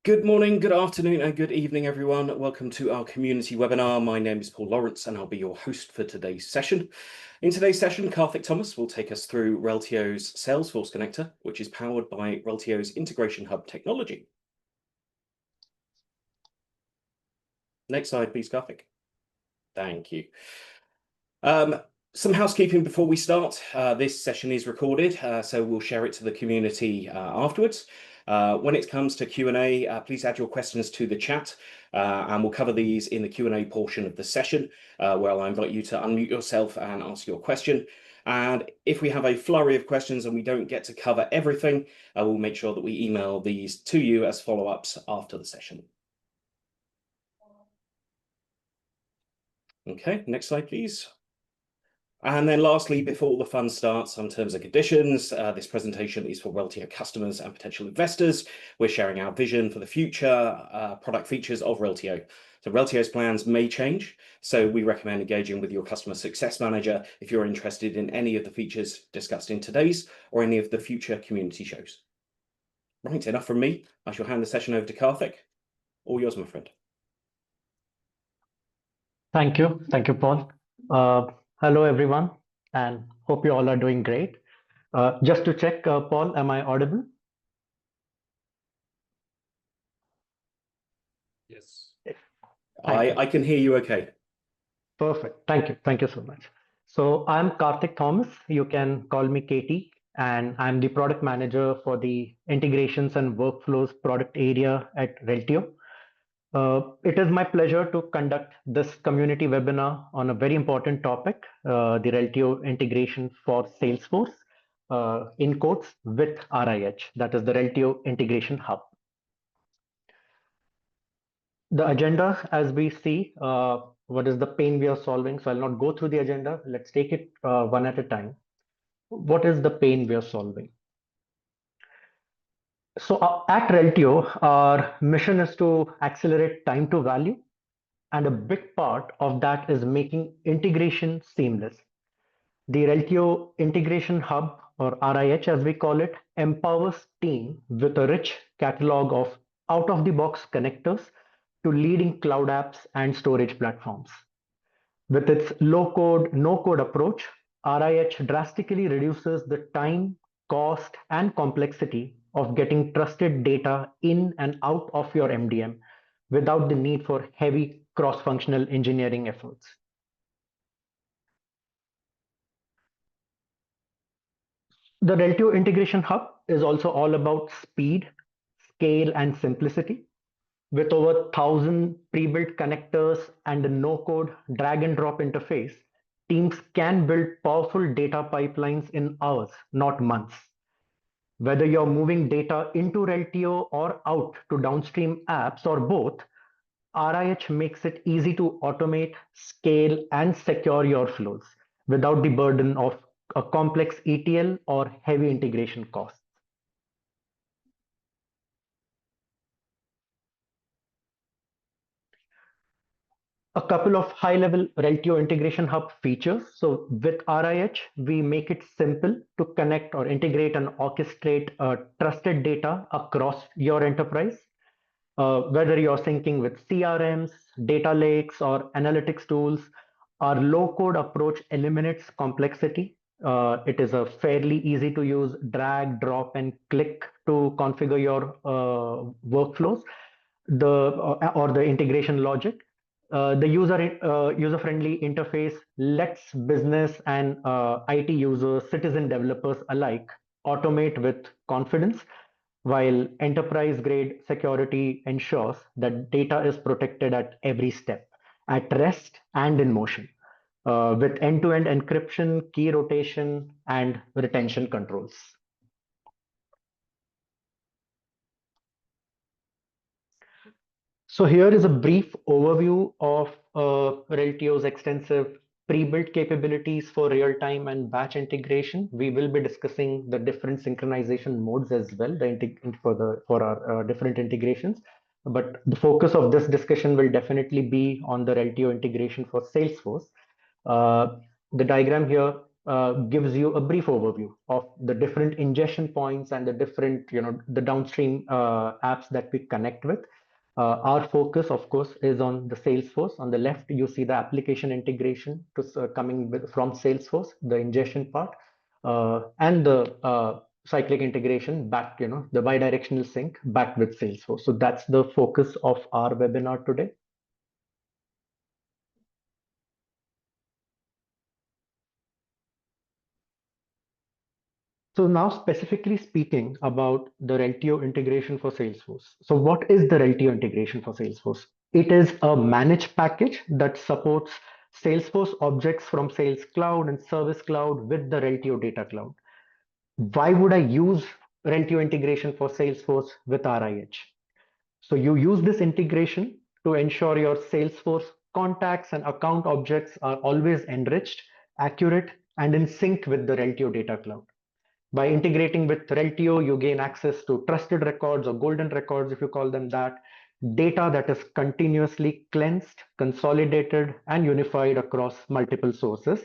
Good morning, good afternoon, and good evening, everyone. Welcome to our community webinar. My name is Paul Lawrence, and I'll be your host for today's session. In today's session, Karthik Thomas will take us through Reltio's Salesforce connector, which is powered by Reltio's Integration Hub technology. Next slide, please, Karthik. Thank you. Some housekeeping before we start. This session is recorded, so we'll share it to the community afterwards. When it comes to Q&A, please add your questions to the chat, and we'll cover these in the Q&A portion of the session, where I'll invite you to unmute yourself and ask your question. And if we have a flurry of questions and we don't get to cover everything, we'll make sure that we email these to you as follow-ups after the session. Okay, next slide, please. And then lastly, before all the fun starts, some terms and conditions. This presentation is for Reltio customers and potential investors. We're sharing our vision for the future product features of Reltio. So Reltio's plans may change, so we recommend engaging with your customer success manager if you're interested in any of the features discussed in today's or any of the future community shows. Right, enough from me. I shall hand the session over to Karthik. All yours, my friend. Thank you, Paul. Hello, everyone, and hope you all are doing great. Just to check, Paul, am I audible? Yes. I can hear you okay. Perfect. Thank you so much. So I'm Karthik Thomas. You can call me KT, and I'm the product manager for the integrations and workflows product area at Reltio. It is my pleasure to conduct this community webinar on a very important topic, the Reltio integration for Salesforce, in quotes, with RIH, that is the Reltio Integration Hub. The agenda, as we see, what is the pain we are solving? So I'll not go through the agenda. Let's take it one at a time. What is the pain we are solving? So at Reltio, our mission is to accelerate time to value. And a big part of that is making integration seamless. The Reltio Integration Hub, or RIH as we call it, empowers teams with a rich catalog of out-of-the-box connectors to leading cloud apps and storage platforms. With its low-code, no-code approach, RIH drastically reduces the time, cost, and complexity of getting trusted data in and out of your MDM without the need for heavy cross-functional engineering efforts. The Reltio Integration Hub is also all about speed, scale, and simplicity. With over 1,000 pre-built connectors and a no-code drag-and-drop interface, teams can build powerful data pipelines in hours, not months. Whether you're moving data into Reltio or out to downstream apps or both, RIH makes it easy to automate, scale, and secure your flows without the burden of a complex ETL or heavy integration costs. A couple of high-level Reltio Integration Hub features. So with RIH, we make it simple to connect or integrate and orchestrate trusted data across your enterprise. Whether you're syncing with CRMs, data lakes, or analytics tools, our low-code approach eliminates complexity. It is a fairly easy to use drag, drop, and click to configure your workflows, or the integration logic. The user-friendly interface lets business and IT users, citizen developers alike automate with confidence, while enterprise-grade security ensures that data is protected at every step, at rest and in motion, with end-to-end encryption, key rotation, and retention controls. So here is a brief overview of Reltio's extensive pre-built capabilities for real-time and batch integration. We will be discussing the different synchronization modes as well for our different integrations. But the focus of this discussion will definitely be on the Reltio integration for Salesforce. The diagram here gives you a brief overview of the different ingestion points and the different, the downstream apps that we connect with. Our focus, of course, is on the Salesforce. On the left, you see the application integration coming from Salesforce, the ingestion part, and the cyclic integration back, the bidirectional sync back with Salesforce. So that's the focus of our webinar today. So now specifically speaking about the Reltio integration for Salesforce. So what is the Reltio integration for Salesforce? It is a managed package that supports Salesforce objects from Sales Cloud and Service Cloud with the Reltio Data Cloud. Why would I use Reltio integration for Salesforce with RIH? So you use this integration to ensure your Salesforce contacts and account objects are always enriched, accurate, and in sync with the Reltio Data Cloud. By integrating with Reltio, you gain access to trusted records or golden records, if you call them that, data that is continuously cleansed, consolidated, and unified across multiple sources,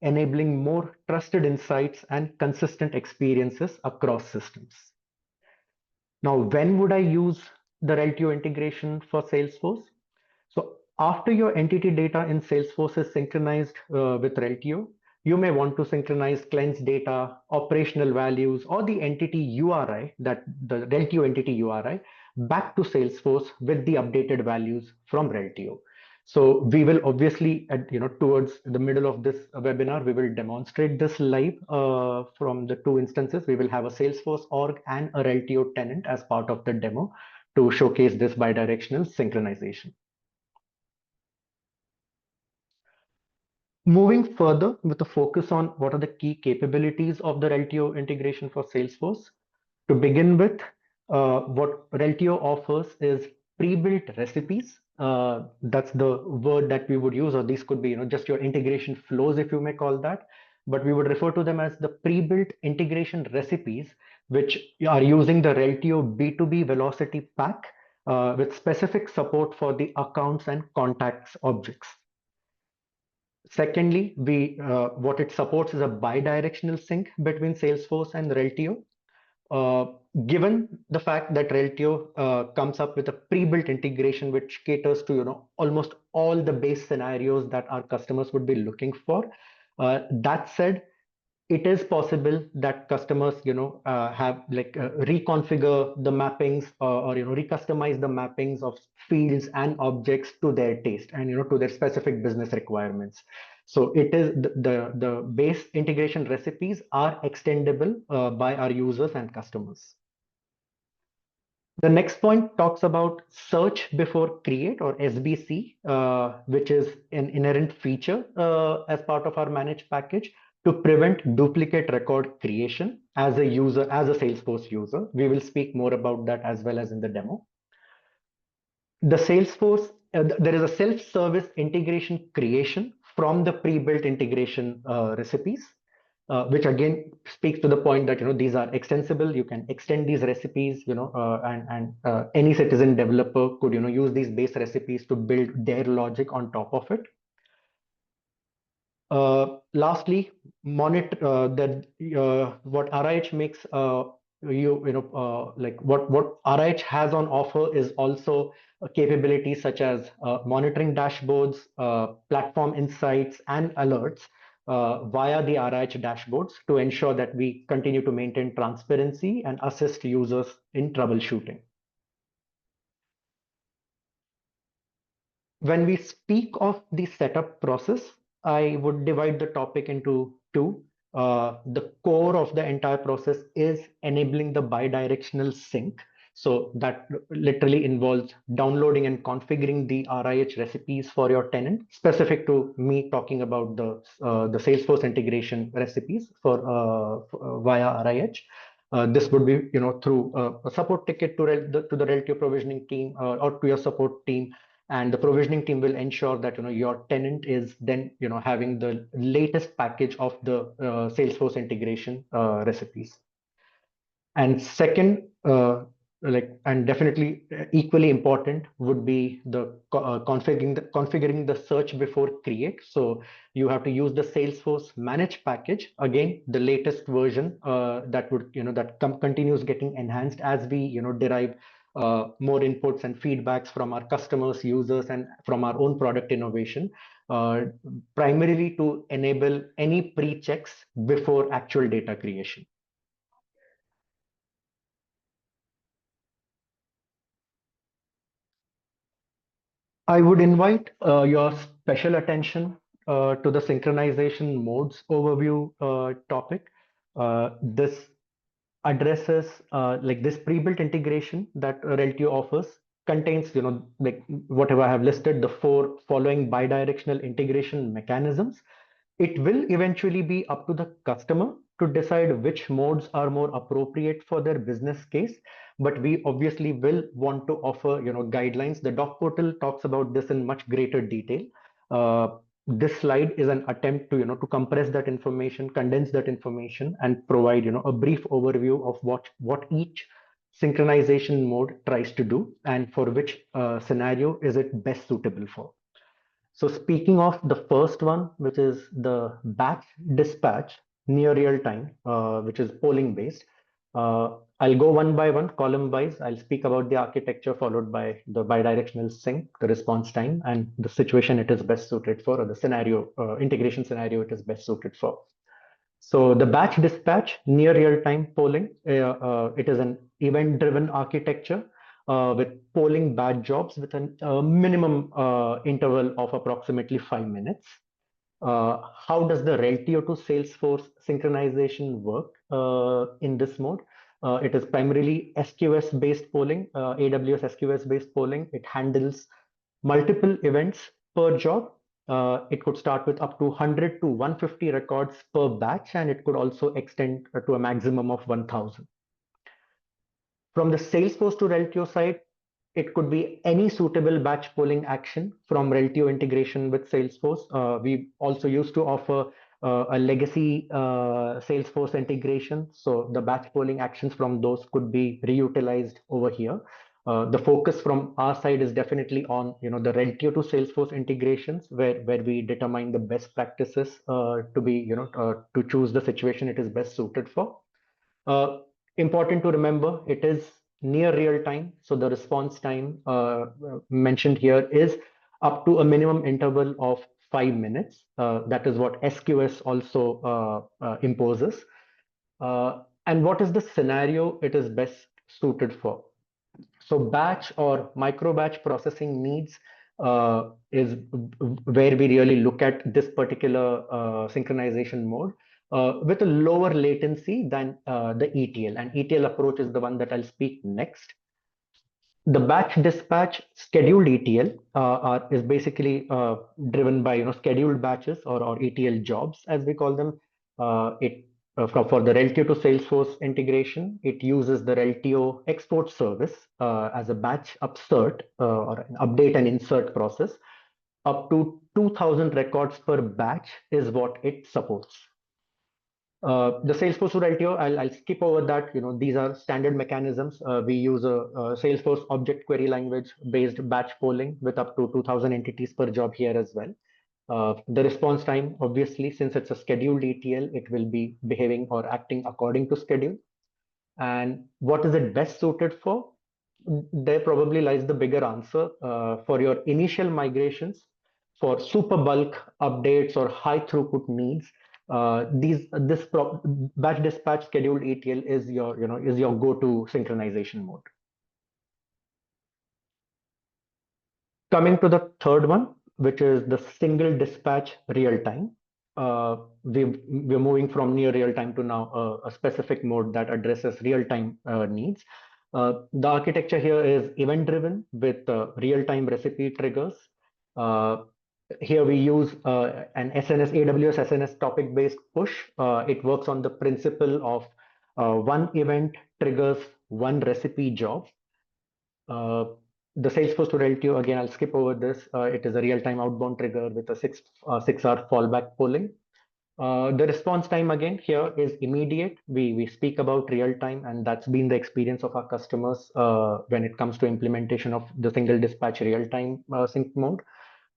enabling more trusted insights and consistent experiences across systems. Now, when would I use the Reltio integration for Salesforce? So after your entity data in Salesforce is synchronized with Reltio, you may want to synchronize cleansed data, operational values, or the entity URI, that the Reltio entity URI, back to Salesforce with the updated values from Reltio. So we will obviously, towards the middle of this webinar, we will demonstrate this live from the two instances. We will have a Salesforce org and a Reltio tenant as part of the demo to showcase this bidirectional synchronization. Moving further with a focus on what are the key capabilities of the Reltio integration for Salesforce. To begin with, what Reltio offers is pre-built recipes. That's the word that we would use, or these could be, just your integration flows, if you may call that. But we would refer to them as the pre-built integration recipes, which are using the Reltio B2B Velocity Pack with specific support for the accounts and contacts objects. Secondly, what it supports is a bidirectional sync between Salesforce and Reltio. Given the fact that Reltio comes up with a pre-built integration which caters to almost all the base scenarios that our customers would be looking for. That said, it is possible that customers have reconfigure the mappings or recustomize the mappings of fields and objects to their taste and to their specific business requirements. So it is the base integration recipes are extendable by our users and customers. The next point talks about search before create, or SBC, which is an inherent feature as part of our managed package to prevent duplicate record creation as a user, as a Salesforce user. We will speak more about that as well as in the demo. The Salesforce, there is a self-service integration creation from the pre-built integration recipes. Which again speaks to the point that these are extensible. You can extend these recipes, and any citizen developer could use these base recipes to build their logic on top of it. Lastly, monitor that what RIH makes what RIH has on offer is also capabilities such as monitoring dashboards, platform insights, and alerts via the RIH dashboards to ensure that we continue to maintain transparency and assist users in troubleshooting. When we speak of the setup process, I would divide the topic into two. The core of the entire process is enabling the bidirectional sync. So that literally involves downloading and configuring the RIH recipes for your tenant, specific to me talking about the Salesforce integration recipes for via RIH. This would be through a support ticket to the Reltio provisioning team or to your support team, and the provisioning team will ensure that your tenant is then having the latest package of the Salesforce integration recipes. And second, and definitely equally important would be the configuring the search before create. So you have to use the Salesforce manage package, again the latest version that would that continues getting enhanced as we derive more inputs and feedbacks from our customers, users, and from our own product innovation, uh, primarily to enable any pre-checks before actual data creation. I would invite your special attention to the synchronization modes overview topic. This addresses this pre-built integration that Reltio offers contains, like whatever I have listed, the four following bidirectional integration mechanisms. It will eventually be up to the customer to decide which modes are more appropriate for their business case, but we obviously will want to offer guidelines. The doc portal talks about this in much greater detail. This slide is an attempt to to compress that information, condense that information, and provide a brief overview of what each synchronization mode tries to do and for which scenario is it best suitable for. So speaking of the first one, which is the batch dispatch near real time, which is polling based, I'll go one by one, column wise. I'll speak about the architecture followed by the bidirectional sync, the response time, and the situation it is best suited for, or the scenario, integration scenario it is best suited for. So the batch dispatch near real-time polling, it is an event-driven architecture with polling batch jobs with a minimum interval of approximately 5 minutes. How does the Reltio to Salesforce synchronization work in this mode? It is primarily SQS-based polling, AWS SQS-based polling. It handles multiple events per job. It could start with up to 100 to 150 records per batch, and it could also extend to a maximum of 1,000. From the Salesforce to Reltio side, it could be any suitable batch polling action from Reltio integration with Salesforce. We also used to offer a legacy Salesforce integration. So the batch polling actions from those could be reutilized over here. The focus from our side is definitely on the Reltio to Salesforce integrations, where we determine the best practices to be to choose the situation it is best suited for. Uh, Important to remember, it is near real time. So the response time mentioned here is up to a minimum interval of 5 minutes. That is what SQS also imposes. And what is the scenario it is best suited for? So batch or micro batch processing needs is where we really look at this particular synchronization mode with a lower latency than the ETL. And ETL approach is the one that I'll speak next. The batch dispatch scheduled ETL is basically driven by scheduled batches or ETL jobs as we call them. It for the Reltio to Salesforce integration, it uses the Reltio export service as a batch upsert or an update and insert process. Up to 2,000 records per batch is what it supports. The Salesforce to Reltio, I'll skip over that. These are standard mechanisms. We use a Salesforce object query language based batch polling with up to 2,000 entities per job here as well. The response time, obviously, since it's a scheduled ETL, it will be behaving or acting according to schedule. And what is it best suited for? There probably lies the bigger answer. For your initial migrations, for super bulk updates or high throughput needs, this batch dispatch scheduled ETL is your go-to synchronization mode. Coming to the third one, which is the single dispatch real time. We're moving from near real time to now a specific mode that addresses real time needs. The architecture here is event driven with real time recipe triggers. Here we use an SNS AWS SNS topic based push. It works on the principle of one event triggers one recipe job. Uh, the Salesforce to Reltio, again, I'll skip over this. It is a real-time outbound trigger with a 6 hour fallback polling. The response time again here is immediate. We speak about real time, and that's been the experience of our customers when it comes to implementation of the single dispatch real time sync mode.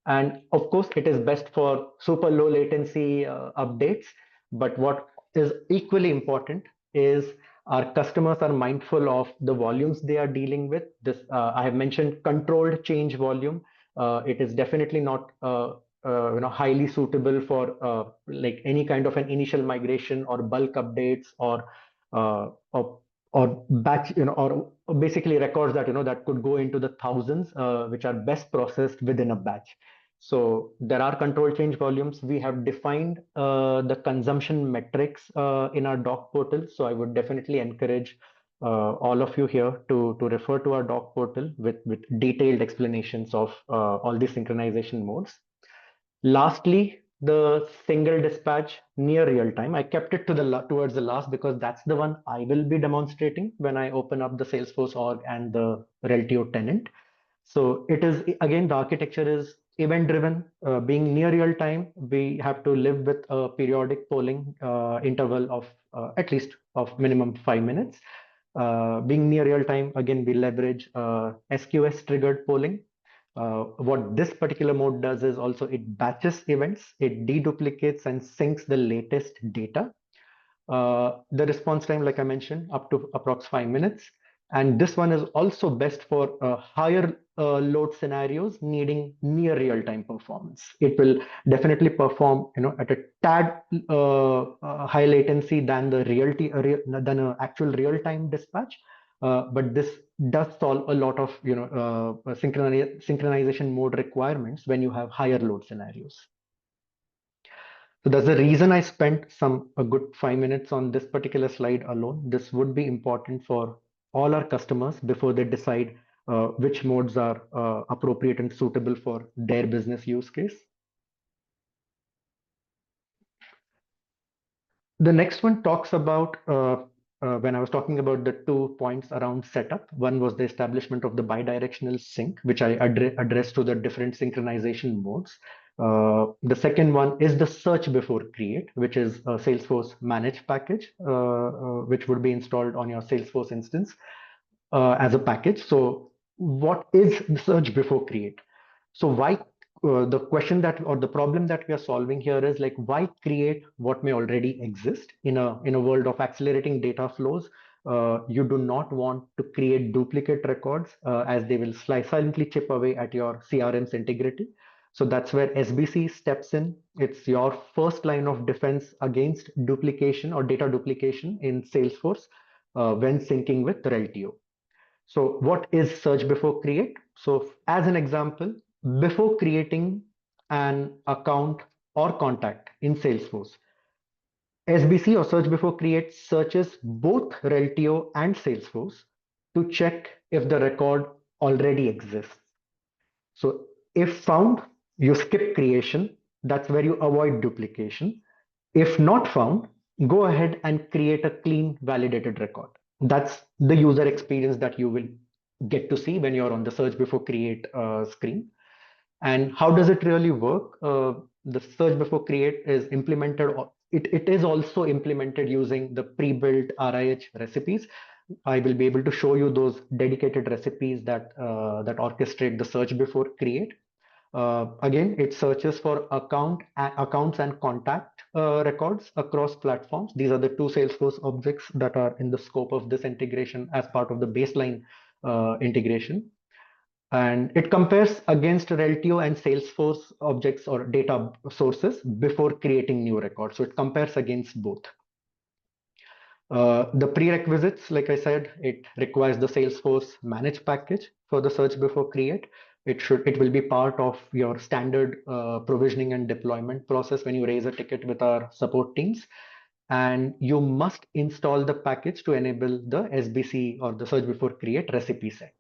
And of course, it is best for super low latency updates. But what is equally important is our customers are mindful of the volumes they are dealing with. This I have mentioned controlled change volume. It is definitely not highly suitable for like any kind of an initial migration or bulk updates uh, or or batch or basically records that that could go into the thousands, which are best processed within a batch. So there are control change volumes. We have defined the consumption metrics in our doc portal. So I would definitely encourage all of you here to refer to our doc portal with detailed explanations of all the synchronization modes. Lastly, the single dispatch near real time. I kept it to towards the last because that's the one I will be demonstrating when I open up the Salesforce org and the Reltio tenant. So it is, again, the architecture is event driven. Being near real time, we have to live with a periodic polling interval of at least of minimum 5 minutes. Being near real time, again, we leverage SQS triggered polling. What this particular mode does is also it batches events, it deduplicates and syncs the latest data. The response time, like I mentioned, up to approx 5 minutes. And this one is also best for higher load scenarios needing near real-time performance. It will definitely perform, at a tad high latency than the than an actual real-time dispatch. But this does solve a lot of, synchronization mode requirements when you have higher load scenarios. So that's the reason I spent a good 5 minutes on this particular slide alone. This would be important for all our customers before they decide which modes are appropriate and suitable for their business use case. The next one talks about when I was talking about the 2 points around setup. One was the establishment of the bidirectional sync, which I addressed to the different synchronization modes. The second one is the search before create, which is a Salesforce managed package, which would be installed on your Salesforce instance as a package. So what is the search before create? So why the question that or the problem that we are solving here is like why create what may already exist in a world of accelerating data flows. You do not want to create duplicate records as they will silently chip away at your CRM's integrity. So that's where SBC steps in. It's your first line of defense against duplication or data duplication in Salesforce when syncing with Reltio. So what is search before create? So as an example, before creating an account or contact in Salesforce, SBC or search before create searches both Reltio and Salesforce to check if the record already exists. So if found, you skip creation. That's where you avoid duplication. If not found, go ahead and create a clean validated record. That's the user experience that you will get to see when you're on the search before create screen. And how does it really work? The search before create is implemented, it is also implemented using the pre-built RIH recipes. I will be able to show you those dedicated recipes that orchestrate the search before create. Again, it searches for accounts and contact records across platforms. These are the two Salesforce objects that are in the scope of this integration as part of the baseline integration. And it compares against Reltio and Salesforce objects or data sources before creating new records. So it compares against both. The prerequisites, like I said, it requires the Salesforce managed package for the search before create. It will be part of your standard provisioning and deployment process when you raise a ticket with our support teams. And you must install the package to enable the SBC or the search before create recipe set.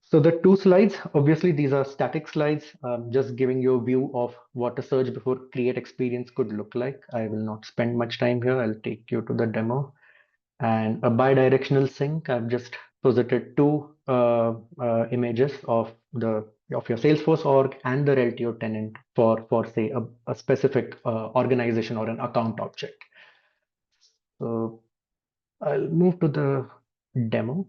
So the two slides, obviously these are static slides, just giving you a view of what a search before create experience could look like. I will not spend much time here. I'll take you to the demo. And a bidirectional sync, I've just posited two images of the of your Salesforce org and the Reltio tenant for say a specific organization or an account object. So I'll move to the demo.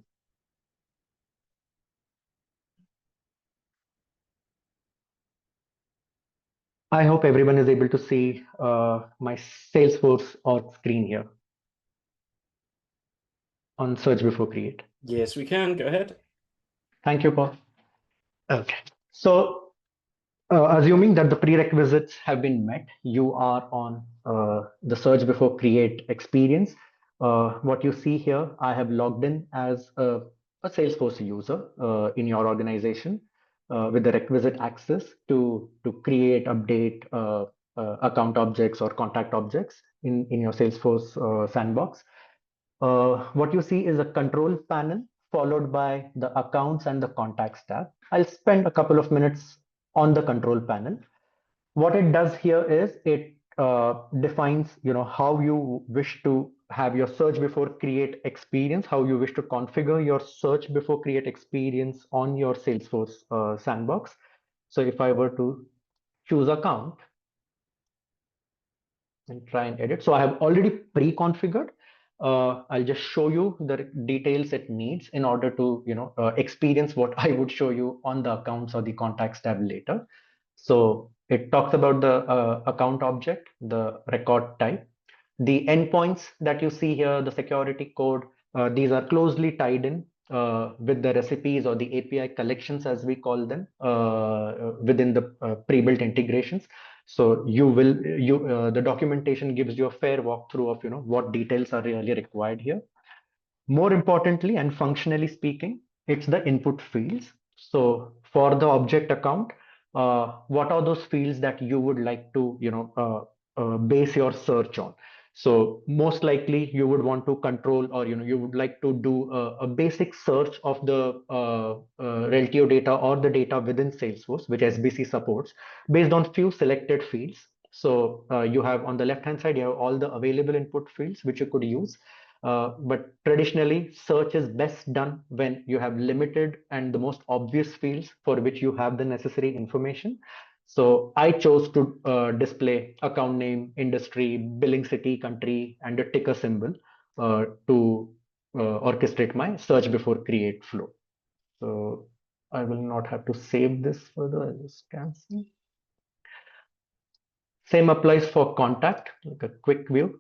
I hope everyone is able to see my Salesforce org screen here on search before create. Yes, we can. Go ahead. Thank you, Paul. Okay. So assuming that the prerequisites have been met, you are on the search before create experience. What you see here, I have logged in as a Salesforce user in your organization with the requisite access to create, update account objects or contact objects in your Salesforce sandbox. What you see is a control panel followed by the accounts and the contacts tab. I'll spend a couple of minutes on the control panel. What it does here is it defines, how you wish to have your search before create experience, how you wish to configure your search before create experience on your Salesforce sandbox. So if I were to choose account and try and edit. So I have already pre-configured. I'll just show you the details it needs in order to experience what I would show you on the accounts or the contacts tab later. So it talks about the account object, the record type, the endpoints that you see here, the security code. These are closely tied in with the recipes or the API collections, as we call them, within the pre-built integrations. So the documentation gives you a fair walkthrough of what details are really required here. More importantly and functionally speaking, it's the input fields. So for the object account, what are those fields that you would like to base your search on? So most likely you would want to control, or you would like to do a basic search of the Reltio data or the data within Salesforce, which SBC supports, based on few selected fields. So you have on the left hand side, you have all the available input fields which you could use. But traditionally, search is best done when you have limited and the most obvious fields for which you have the necessary information. So I chose to display account name, industry, billing city, country, and a ticker symbol to orchestrate my search before create flow. So I will not have to save this further. I'll just cancel. Same applies for contact, like a quick view.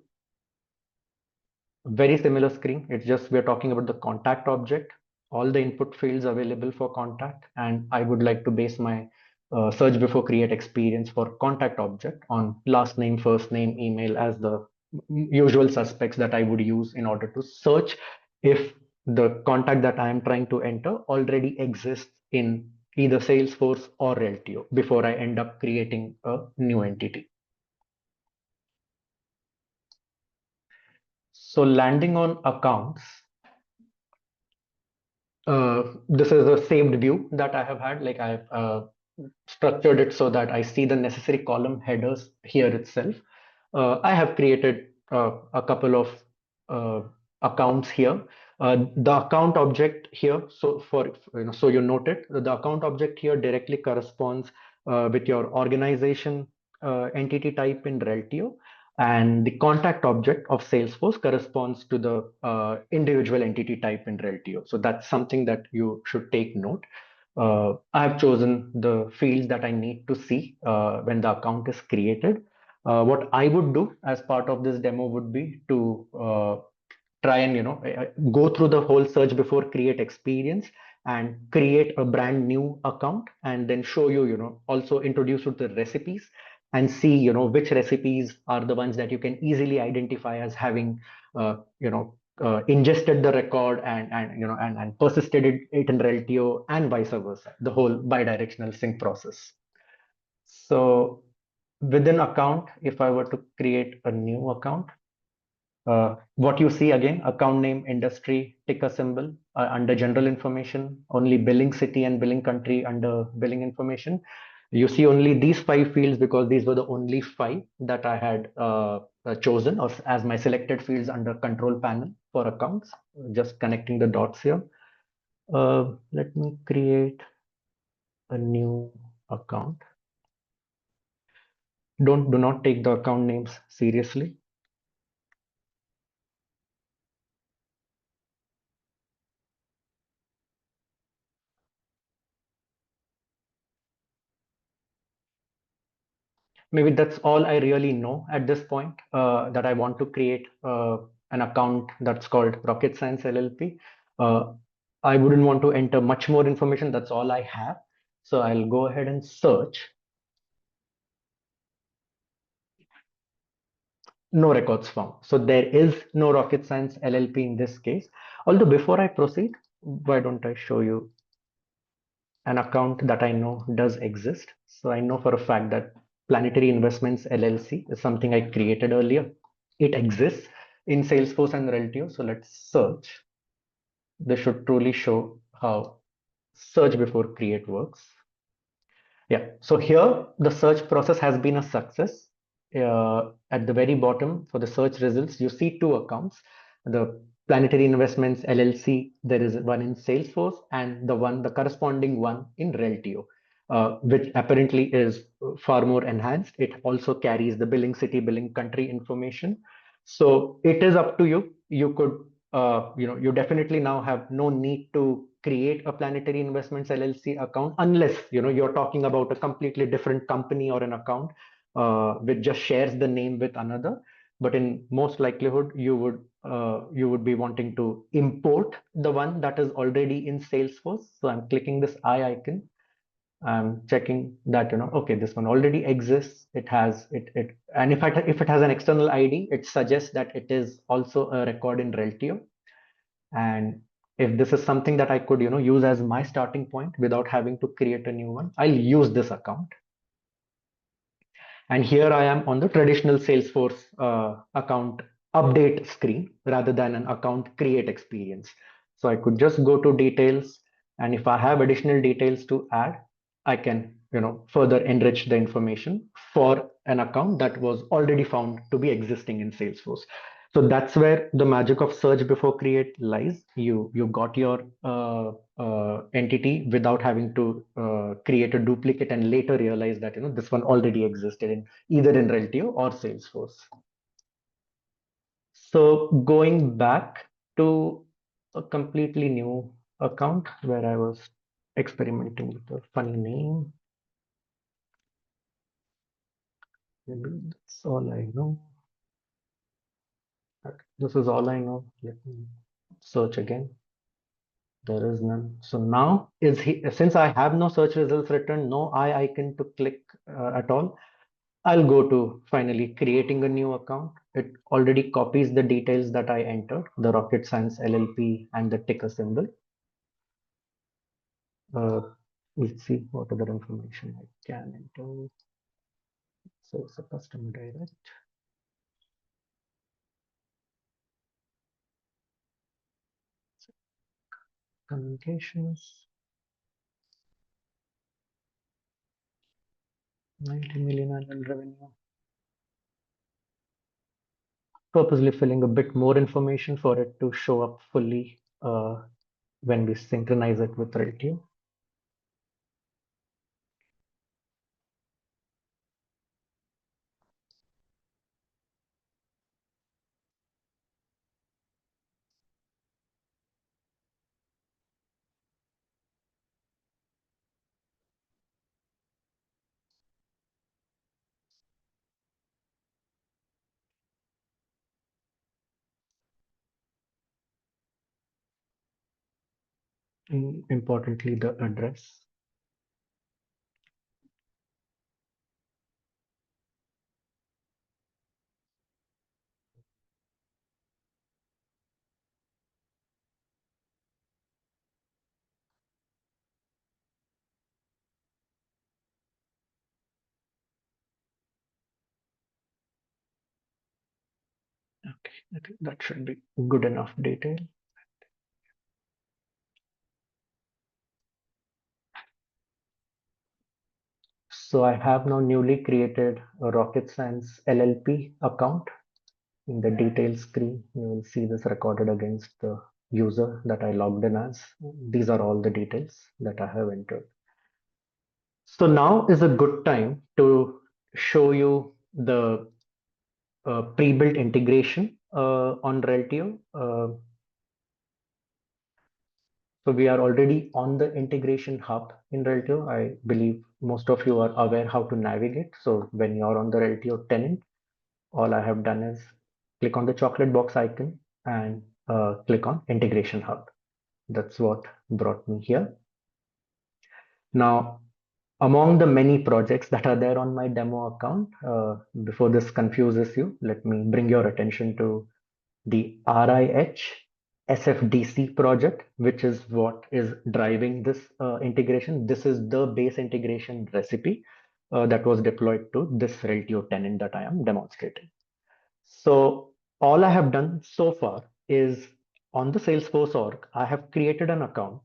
Very similar screen. It's just we're talking about the contact object, all the input fields available for contact, and I would like to base my search before create experience for contact object on last name, first name, email as the usual suspects that I would use in order to search if the contact that I am trying to enter already exists in either Salesforce or Reltio before I end up creating a new entity. So landing on accounts, this is a saved view that I have had. Like I've structured it so that I see the necessary column headers here itself. I have created a couple of accounts here. The account object here, so so you note it, the account object here directly corresponds with your organization entity type in Reltio, and the contact object of Salesforce corresponds to the individual entity type in Reltio. So that's something that you should take note. I have chosen the fields that I need to see when the account is created. What I would do as part of this demo would be to try and go through the whole search before create experience and create a brand new account, and then show you, also introduce you to the recipes and see which recipes are the ones that you can easily identify as having ingested the record and persisted it in Reltio, and vice versa, the whole bidirectional sync process. So within account, if I were to create a new account, what you see again, account name, industry, ticker symbol under general information, only billing city and billing country under billing information. You see only these 5 fields because these were the only 5 that I had chosen as my selected fields under control panel for accounts. Just connecting the dots here. Let me create a new account. Do not take the account names seriously. Maybe that's all I really know at this point, that I want to create an account that's called Rocket Science LLP. Uh, I wouldn't want to enter much more information. That's all I have. So I'll go ahead and search. No records found. So there is no Rocket Science LLP in this case. Although before I proceed, why don't I show you an account that I know does exist. So I know for a fact that Planetary Investments LLC is something I created earlier. It exists in Salesforce and Reltio. So let's search. This should truly show how search before create works. Yeah, so here the search process has been a success. At the very bottom for the search results, you see two accounts. The Planetary Investments LLC, there is one in Salesforce and the corresponding one in Reltio, which apparently is far more enhanced. It also carries the billing city, billing country information. So it is up to you. You could, you definitely now have no need to create a Planetary Investments LLC account unless you're talking about a completely different company or an account which just shares the name with another. But in most likelihood, you would be wanting to import the one that is already in Salesforce. So I'm clicking this eye icon. I'm checking that okay, this one already exists. It has it and if it has an external ID, it suggests that it is also a record in Reltio. And if this is something that I could use as my starting point without having to create a new one, I'll use this account. And here I am on the traditional Salesforce account update screen rather than an account create experience. So I could just go to details, and if I have additional details to add, I can further enrich the information for an account that was already found to be existing in Salesforce. So that's where the magic of search before create lies. You got your entity without having to create a duplicate and later realize that this one already existed in either in Reltio or Salesforce. So going back to a completely new account where I was experimenting with a funny name. Maybe that's all I know. This is all I know. Let me search again. There is none. So now since I have no search results returned, no eye icon to click at all, I'll go to finally creating a new account. It already copies the details that I entered, the Rocket Science LLP and the ticker symbol. Uh, let's see what other information I can enter. So it's a custom direct. Communications. 90 million annual revenue. Purposely filling a bit more information for it to show up fully when we synchronize it with Reltio. Importantly, the address. Okay, I think that should be good enough detail. So I have now newly created a Rocket Science LLP account. In the details screen, you will see this recorded against the user that I logged in as. These are all the details that I have entered. So now is a good time to show you the pre-built integration on Reltio. So we are already on the integration hub in Reltio. I believe most of you are aware how to navigate. So when you're on the Reltio tenant, all I have done is click on the chocolate box icon and click on integration hub. That's what brought me here. Now, among the many projects that are there on my demo account, before this confuses you, let me bring your attention to the RIH SFDC project, which is what is driving this integration. This is the base integration recipe that was deployed to this Reltio tenant that I am demonstrating. So all I have done so far is on the Salesforce org, I have created an account,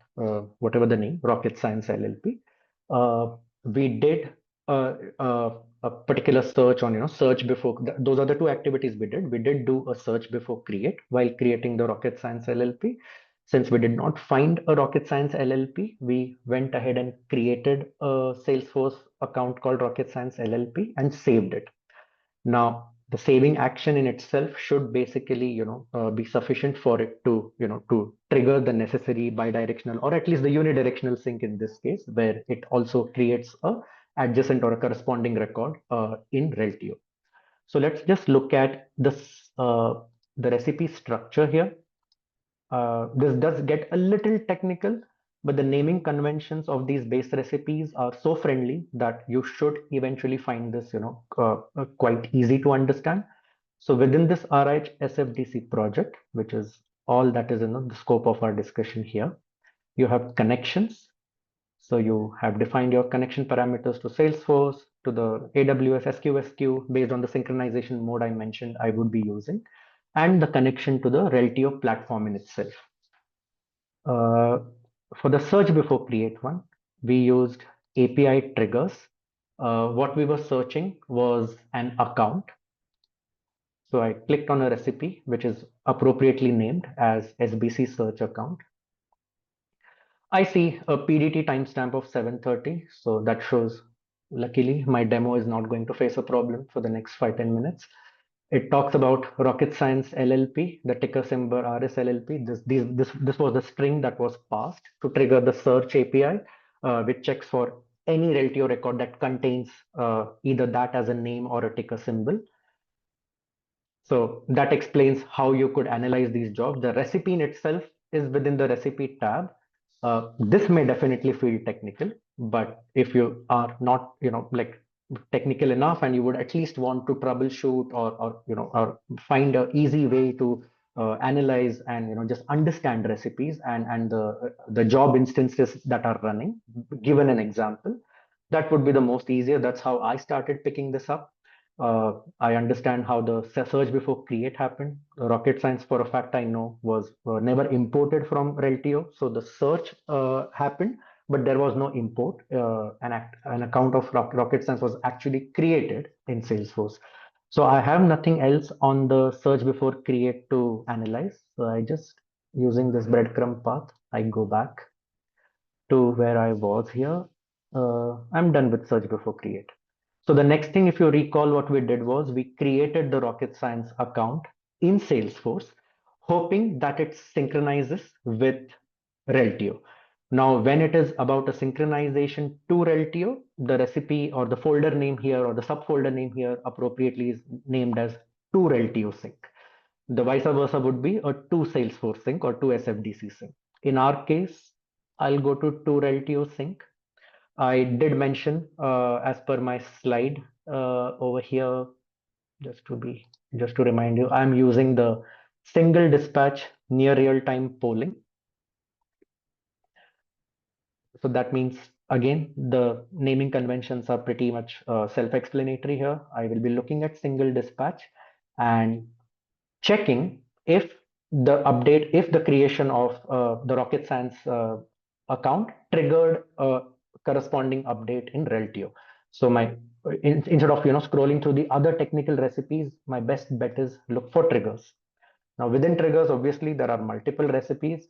whatever the name, Rocket Science LLP. We did a particular search on, search before. Those are the two activities we did. We did do a search before create while creating the Rocket Science LLP. Since we did not find a Rocket Science LLP, we went ahead and created a Salesforce account called Rocket Science LLP and saved it. Now, the saving action in itself should basically, be sufficient for it to, to trigger the necessary bidirectional or at least the unidirectional sync in this case, where it also creates a adjacent or a corresponding record in Reltio. So let's just look at this, the recipe structure here. This does get a little technical, but the naming conventions of these base recipes are so friendly that you should eventually find this, quite easy to understand. So within this RH SFDC project, which is all that is in the scope of our discussion here, you have connections. So you have defined your connection parameters to Salesforce, to the AWS SQS based on the synchronization mode I mentioned I would be using, and the connection to the Reltio platform in itself. Uh, for the search before create one, we used API triggers. What we were searching was an account. So I clicked on a recipe, which is appropriately named as SBC search account. I see a PDT timestamp of 7:30. So that shows, luckily, my demo is not going to face a problem for the next 5-10 minutes. It talks about Rocket Science LLP, the ticker symbol RSLLP. This was the string that was passed to trigger the search API, which checks for any Reltio record that contains either that as a name or a ticker symbol. So that explains how you could analyze these jobs. The recipe in itself is within the recipe tab. This may definitely feel technical, but if you are not, like technical enough and you would at least want to troubleshoot or find an easy way to analyze and, just understand recipes and the job instances that are running, given an example, that would be the most easier. That's how I started picking this up. I understand how the search before create happened. Rocket science, for a fact, I know was never imported from Reltio. So the search happened, but there was no import. An account of Rocket science was actually created in Salesforce. So I have nothing else on the search before create to analyze. So I just using this breadcrumb path, I go back to where I was here. I'm done with search before create. So the next thing, if you recall, what we did was we created the Rocket Science account in Salesforce, hoping that it synchronizes with Reltio. Now, when it is about a synchronization to Reltio, the recipe or the folder name here or the subfolder name here appropriately is named as to Reltio sync. The vice versa would be a to Salesforce sync or to SFDC sync. In our case, I'll go to Reltio sync. I did mention, as per my slide over here, just to remind you, I'm using the single dispatch near real-time polling. So that means, again, the naming conventions are pretty much self-explanatory here. I will be looking at single dispatch and checking if if the creation of the Rocket Science account triggered a corresponding update in Reltio. So instead of scrolling through the other technical recipes, my best bet is look for triggers. Now within triggers, obviously there are multiple recipes.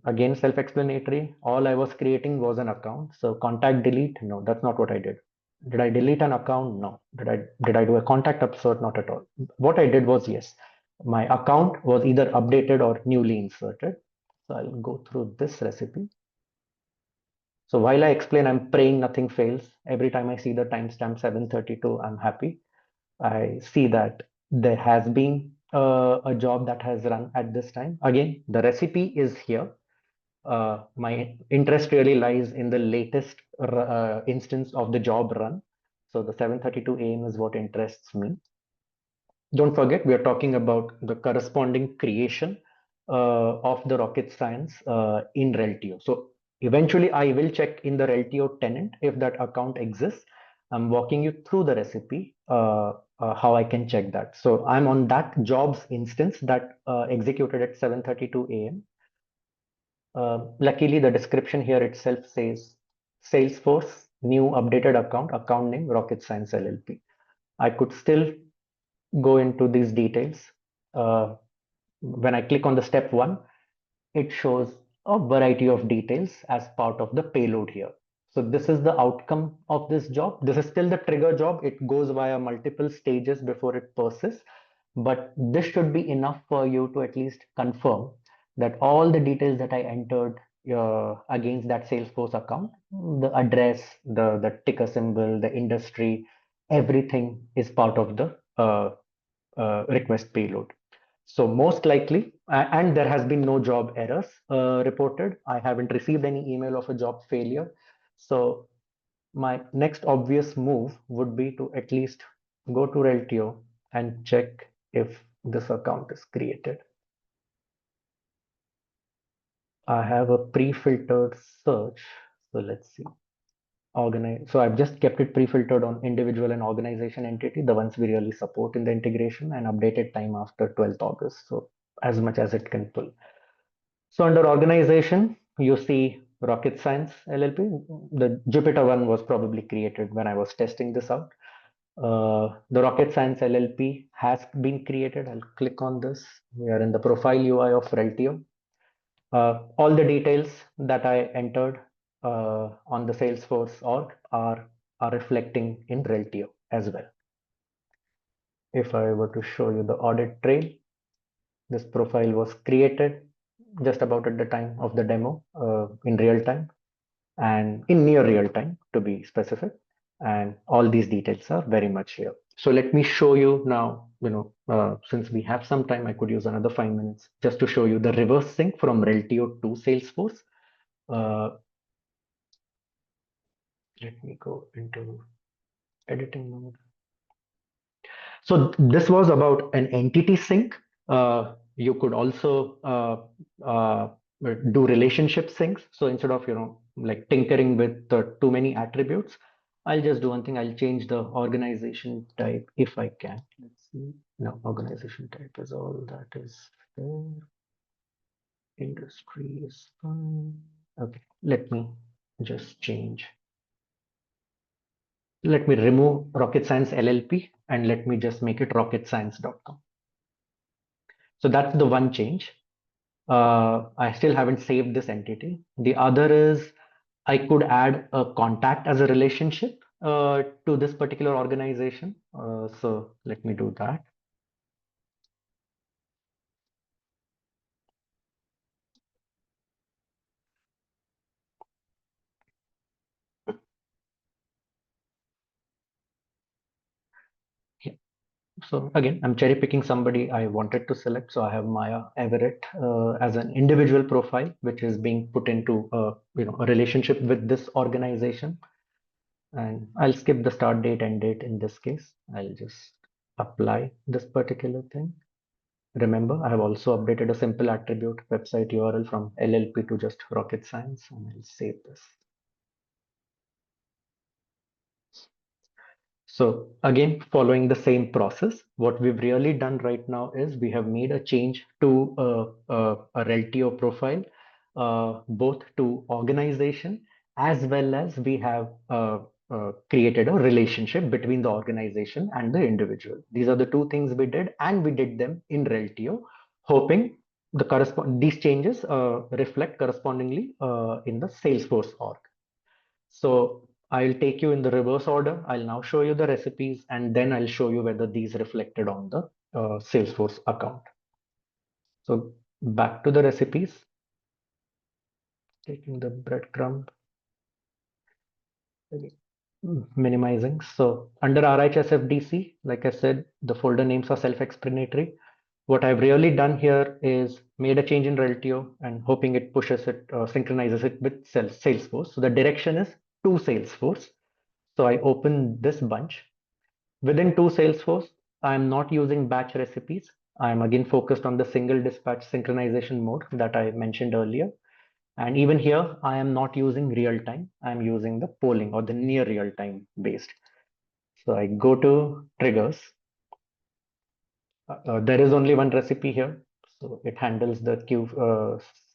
Again, self-explanatory. All I was creating was an account. So contact delete, no, that's not what I did. Did I delete an account? No. Did I do a contact upsert? Not at all. What I did was, yes, my account was either updated or newly inserted. So I'll go through this recipe. So while I explain, I'm praying nothing fails. Every time I see the timestamp 7:32, I'm happy. I see that there has been a job that has run at this time. Again, the recipe is here. My interest really lies in the latest instance of the job run. So the 7:32 a.m. is what interests me. Don't forget, we are talking about the corresponding creation of the rocket science in Reltio. So eventually I will check in the Reltio tenant if that account exists. I'm walking you through the recipe, how I can check that. So I'm on that jobs instance that executed at 7:32 a.m. Luckily, the description here itself says Salesforce, new updated account name, Rocket Science LLP. I could still go into these details. When I click on the step one, it shows a variety of details as part of the payload here. So this is the outcome of this job. This is still the trigger job. It goes via multiple stages before it persists. But this should be enough for you to at least confirm that all the details that I entered against that Salesforce account, the address, the ticker symbol, the industry, everything is part of the request payload. So most likely, and there has been no job errors reported. I haven't received any email of a job failure. So my next obvious move would be to at least go to Reltio and check if this account is created. I have a pre-filtered search. So let's see. Organize. So I've just kept it pre-filtered on individual and organization entity, the ones we really support in the integration, and updated time after 12th August. So as much as it can pull. So under organization, you see Rocket Science LLP. The Jupyter one was probably created when I was testing this out. The Rocket Science LLP has been created. I'll click on this. We are in the profile UI of Reltio. All the details that I entered on the Salesforce org are reflecting in Reltio as well. If I were to show you the audit trail, this profile was created just about at the time of the demo in real time and in near real time to be specific. And all these details are very much here. So let me show you now, since we have some time, I could use another 5 minutes just to show you the reverse sync from Reltio to Salesforce. Let me go into editing mode. So this was about an entity sync. You could also do relationship syncs. So instead of like tinkering with too many attributes, I'll just do one thing. I'll change the organization type if I can. Let's see. No, organization type is all that is there. Industry is fine. Okay, let me just change. Let me remove Rocket Science LLP and let me just make it rocketscience.com. So that's the one change. I still haven't saved this entity. The other is I could add a contact as a relationship to this particular organization. So let me do that. Yeah. So again, I'm cherry picking somebody I wanted to select. So I have Maya Everett as an individual profile, which is being put into a relationship with this organization. And I'll skip the start date and date in this case. I'll just apply this particular thing. Remember, I have also updated a simple attribute website URL from LLP to just Rocket Science, and I'll save this. So again, following the same process, what we've really done right now is we have made a change to a Reltio profile, both to organization as well as we have created a relationship between the organization and the individual. These are the two things we did, and we did them in Reltio, hoping these changes reflect correspondingly in the Salesforce org. So I'll take you in the reverse order. I'll now show you the recipes, and then I'll show you whether these reflected on the Salesforce account. So back to the recipes, taking the breadcrumb, minimizing. So under RHSFDC, like I said, the folder names are self-explanatory. What I've really done here is made a change in Reltio and hoping it pushes it, synchronizes it with Salesforce. So the direction is to Salesforce. So I open this bunch. Within to Salesforce, I'm not using batch recipes. I'm again focused on the single dispatch synchronization mode that I mentioned earlier. And even here, I am not using real time. I'm using the polling or the near real time based. So I go to triggers. There is only one recipe here. So it handles the queue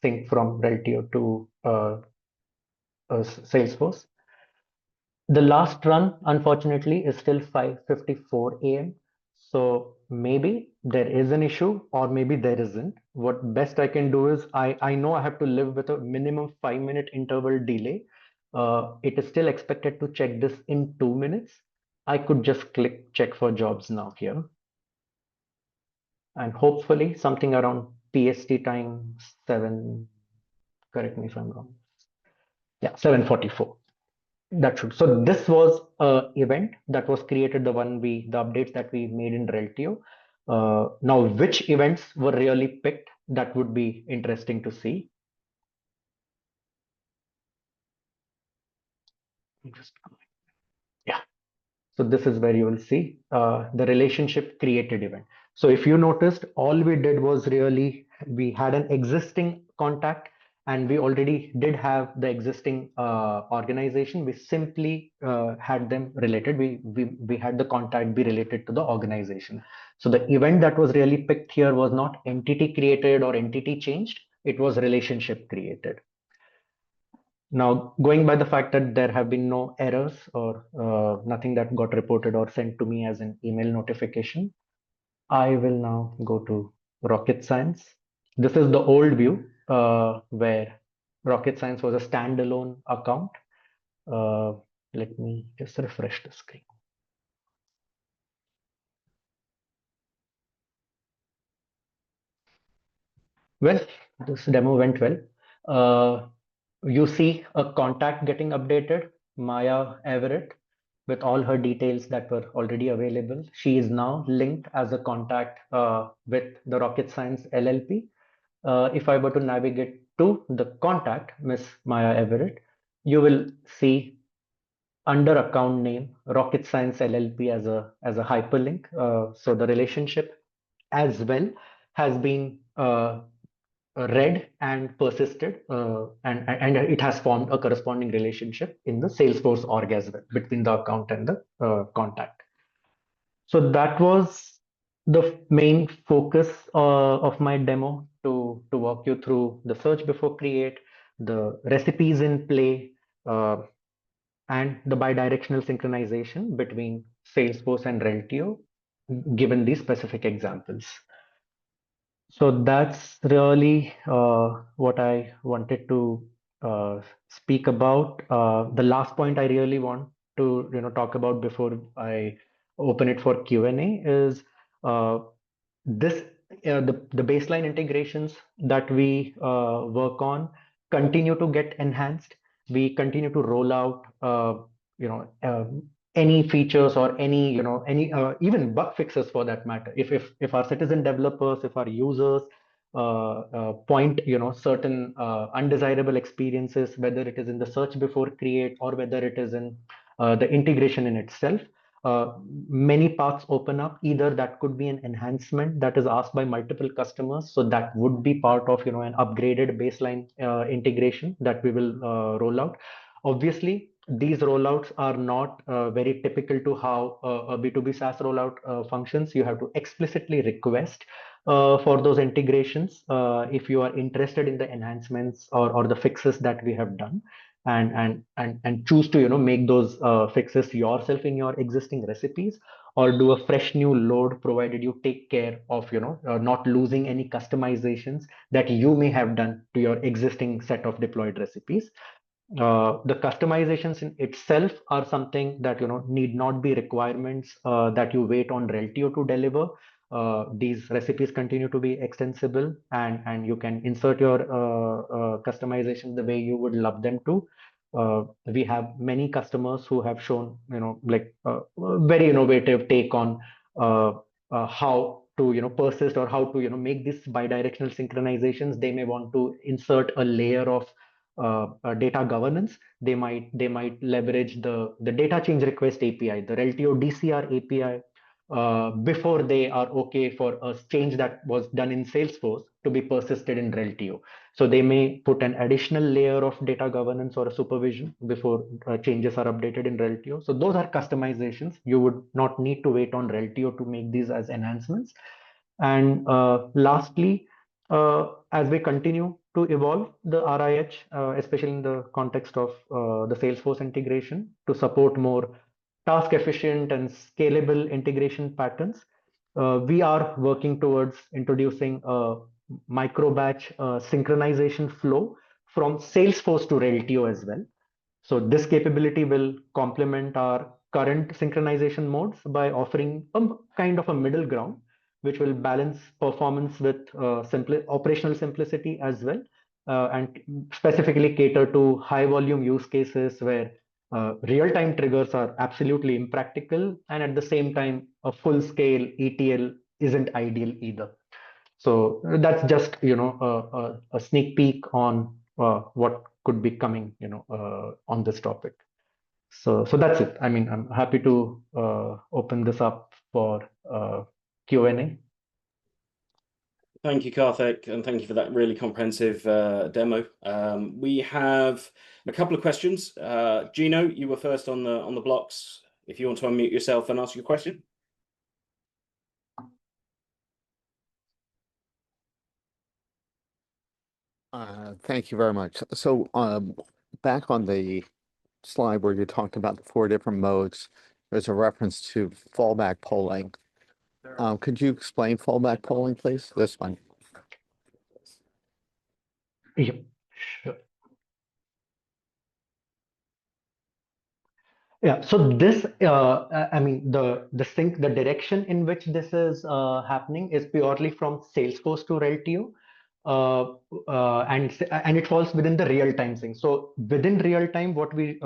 sync from Reltio to Salesforce. The last run, unfortunately, is still 5:54 a.m. So maybe there is an issue, or maybe there isn't. What best I can do is I know I have to live with a minimum 5-minute interval delay. It is still expected to check this in 2 minutes. I could just click check for jobs now here. And hopefully something around PST time 7, correct me if I'm wrong. Yeah, 7:44. That should. So this was a event that was created, the updates that we made in Reltio. Now, which events were really picked? That would be interesting to see. Yeah. So this is where you will see the relationship created event. So if you noticed, all we did was really, we had an existing contact and we already did have the existing organization. We simply had them related. We had the contact be related to the organization. So the event that was really picked here was not entity created or entity changed. It was relationship created. Now, going by the fact that there have been no errors or nothing that got reported or sent to me as an email notification, I will now go to Rocket Science. This is the old view where Rocket Science was a standalone account. Let me just refresh the screen. Well, this demo went well. You see a contact getting updated, Maya Everett, with all her details that were already available. She is now linked as a contact with the Rocket Science LLP. If I were to navigate to the contact, Miss Maya Everett, you will see under account name Rocket Science LLP as a hyperlink. So the relationship as well has been read and persisted, and it has formed a corresponding relationship in the Salesforce org as well between the account and the contact. So that was the main focus of my demo, to walk you through the search before create, the recipes in play, and the bidirectional synchronization between Salesforce and Reltio, given these specific examples. So that's really what I wanted to speak about. The last point I really want to talk about before I open it for Q&A is this the baseline integrations that we work on continue to get enhanced. We continue to roll out you know uh, any features or any even bug fixes for that matter. If our citizen developers, if our users point certain undesirable experiences, whether it is in the search before create or whether it is in the integration in itself, many paths open up. Either that could be an enhancement that is asked by multiple customers, so that would be part of an upgraded baseline integration that we will roll out. Obviously, these rollouts are not very typical to how a B2B SaaS rollout functions. You have to explicitly request for those integrations if you are interested in the enhancements or the fixes that we have done, and choose to make those fixes yourself in your existing recipes. or do a fresh new load, provided you take care of not losing any customizations that you may have done to your existing set of deployed recipes. The customizations in itself are something that need not be requirements that you wait on Reltio to deliver. These recipes continue to be extensible, and you can insert your customizations the way you would love them to. We have many customers who have shown like a very innovative take on how to persist, or how to make these bidirectional synchronizations. They may want to insert a layer of data governance. They might leverage the data change request API, the Reltio DCR API, before they are okay for a change that was done in Salesforce to be persisted in Reltio. So they may put an additional layer of data governance or a supervision before changes are updated in Reltio. So those are customizations. You would not need to wait on Reltio to make these as enhancements. And lastly, as we continue to evolve the RIH, especially in the context of the Salesforce integration, to support more task efficient and scalable integration patterns, we are working towards introducing a micro batch synchronization flow from Salesforce to Reltio as well. So this capability will complement our current synchronization modes by offering a kind of a middle ground, which will balance performance with operational simplicity as well, and specifically cater to high volume use cases where real-time triggers are absolutely impractical, and at the same time, a full-scale ETL isn't ideal either. So that's just a sneak peek on what could be coming on this topic. So that's it. I mean, I'm happy to open this up for Q&A. Thank you, Karthik, and thank you for that really comprehensive demo. We have a couple of questions. Gino, you were first on the blocks. If you want to unmute yourself and ask your question. Thank you very much. So back on the slide where you talked about the 4 different modes, there's a reference to fallback polling. Could you explain fallback polling, please? This one. Yeah, sure. Yeah, so this, I mean, the direction in which this is happening is purely from Salesforce to Reltio, and it falls within the real time thing. So within real time, what we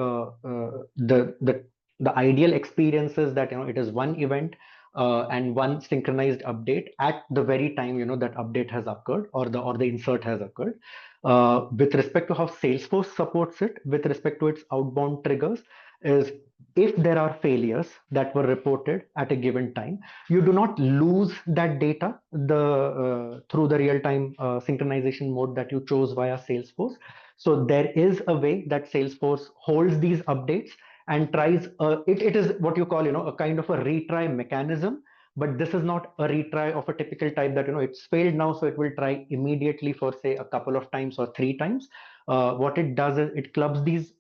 the ideal experience is that it is one event and one synchronized update at the very time that update has occurred, or the insert has occurred. With respect to how Salesforce supports it, with respect to its outbound triggers, is if there are failures that were reported at a given time, you do not lose that data through the real-time synchronization mode that you chose via Salesforce. So there is a way that Salesforce holds these updates and tries. It is what you call a kind of a retry mechanism. But this is not a retry of a typical type that it's failed now, so it will try immediately for say a couple of times or 3 times. What it does is it clubs these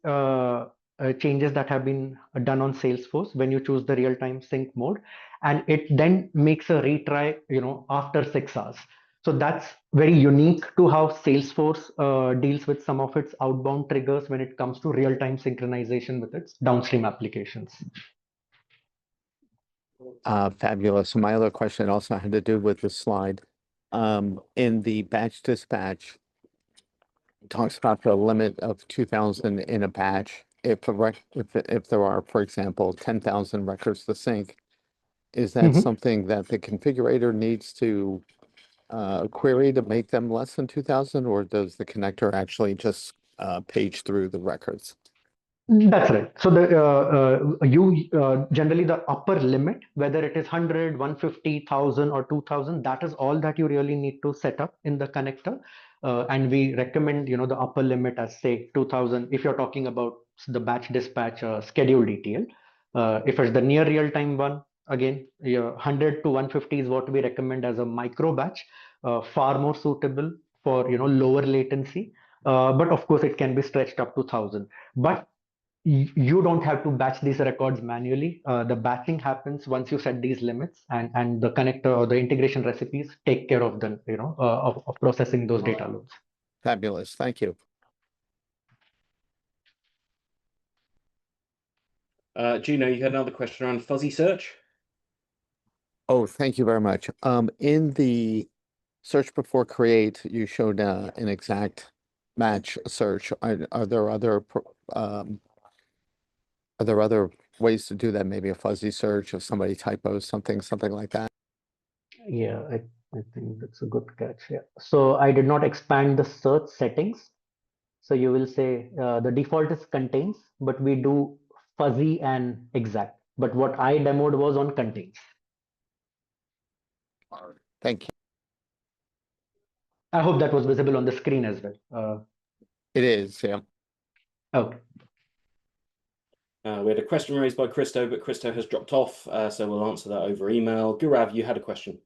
changes that have been done on Salesforce when you choose the real-time sync mode, and it then makes a retry after 6 hours. So that's very unique to how Salesforce deals with some of its outbound triggers when it comes to real-time synchronization with its downstream applications. Fabulous. So my other question also had to do with the slide. In the batch dispatch, it talks about the limit of 2,000 in a batch. If there are, for example, 10,000 records to sync, is that something that the configurator needs to query to make them less than 2,000, or does the connector actually just page through the records? That's right. So generally the upper limit, whether it is 100, 150,000 or 2,000, that is all that you really need to set up in the connector. And we recommend the upper limit as say 2,000 if you're talking about the batch dispatch scheduled ETL. If it's the near real time one, again 100 to 150 is what we recommend as a micro batch, far more suitable for lower latency. But of course it can be stretched up to 1,000. But you don't have to batch these records manually. The batching happens once you set these limits, and the connector or the integration recipes take care of the of processing those data loads. Fabulous. Thank you. Gino, you had another question around fuzzy search. Oh, thank you very much. In the search before create, you showed an exact match search. Are there other ways to do that? Maybe a fuzzy search if somebody typos something like that? Yeah, I think that's a good catch. Yeah. So I did not expand the search settings. So you will say the default is contains, but we do fuzzy and exact. But what I demoed was on contains. Thank you. I hope that was visible on the screen as well. It is, yeah. Okay. We had a question raised by Christo, but Christo has dropped off, so we'll answer that over email. Gaurav, you had a question.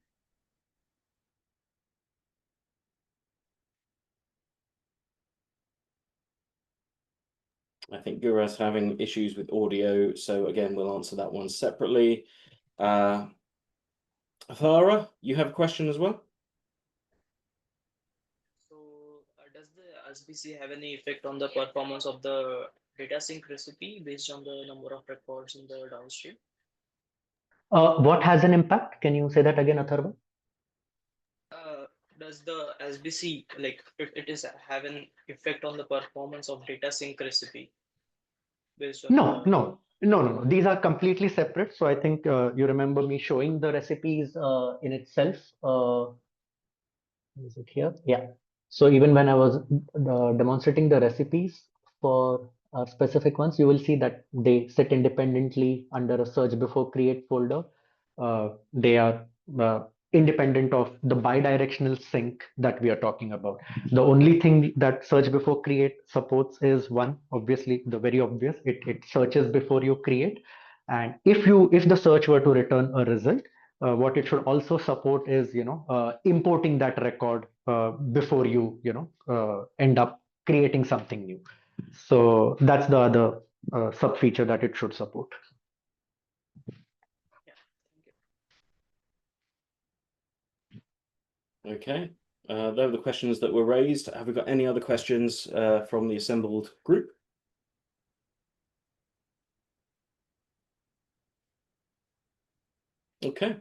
I think Gaurav's having issues with audio, so again, we'll answer that one separately. Athara, you have a question as well? So, does the SBC have any effect on the performance of the data sync recipe based on the number of records in the downstream? What has an impact? Can you say that again, Atharva? Does the SBC, like, if it is have an effect on the performance of data sync recipe based on No. These are completely separate. So I think you remember me showing the recipes in itself. Is it here? Yeah. So even when I was demonstrating the recipes for specific ones, you will see that they sit independently under a search before create folder. They are independent of the bidirectional sync that we are talking about. The only thing that search before create supports is one, obviously the very obvious, it searches before you create. And if the search were to return a result, what it should also support is importing that record before you end up creating something new. So that's the other sub feature that it should support. Yeah, thank you. Okay. Those are the questions that were raised. Have we got any other questions from the assembled group? Okay.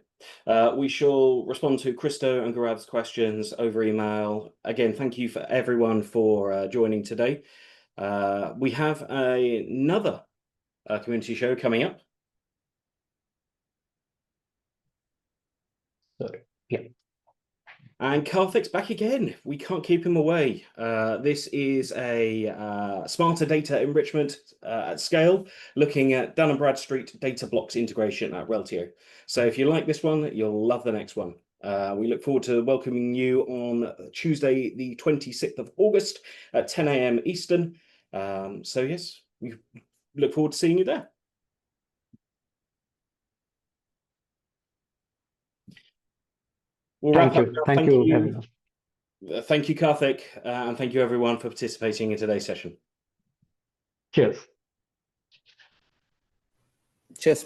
We shall respond to Christo and Gaurav's questions over email. Again, thank you for everyone for joining today. We have another community show coming up. Sorry. Yeah. And Karthik's back again. We can't keep him away. This is a smarter data enrichment at scale, looking at Dun & Bradstreet data blocks integration at Reltio. So if you like this one, you'll love the next one. We look forward to welcoming you on Tuesday, the 26th of August at 10 a.m. Eastern. So yes, we look forward to seeing you there. We'll wrap up. Thank you, everyone. Thank you, Karthik, and thank you everyone for participating in today's session. Cheers. Cheers.